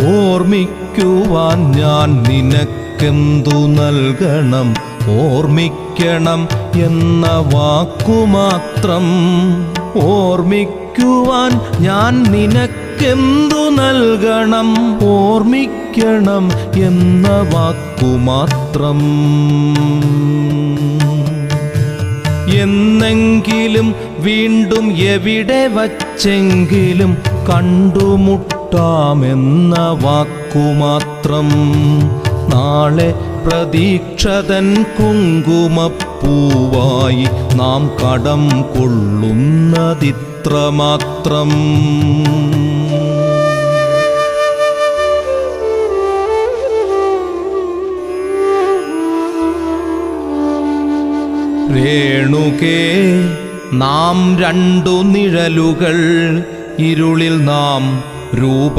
ഓർമ്മിക്കുവാൻ ഞാൻ നിനക്കെന്തു നൽകണം? ഓർമ്മിക്കണം എന്ന വാക്കുമാത്രം. ഓർമ്മിക്കുവാൻ ഞാൻ നിനക്കെന്തു നൽകണം? ഓർമ്മിക്കണം എന്ന വാക്കുമാത്രം. എന്നെങ്കിലും വീണ്ടും എവിടെ വച്ചെങ്കിലും കണ്ടുമുട്ടാമെന്ന വാക്കുമാത്രം. നാളെ പ്രതീക്ഷതൻ കുങ്കുമപ്പൂവായി നാം കടം കൊള്ളുന്നതിത്രമാത്രം. രേണുകേ, നാം രണ്ടു നിഴലുകൾ, ഇരുളിൽ നാം രൂപ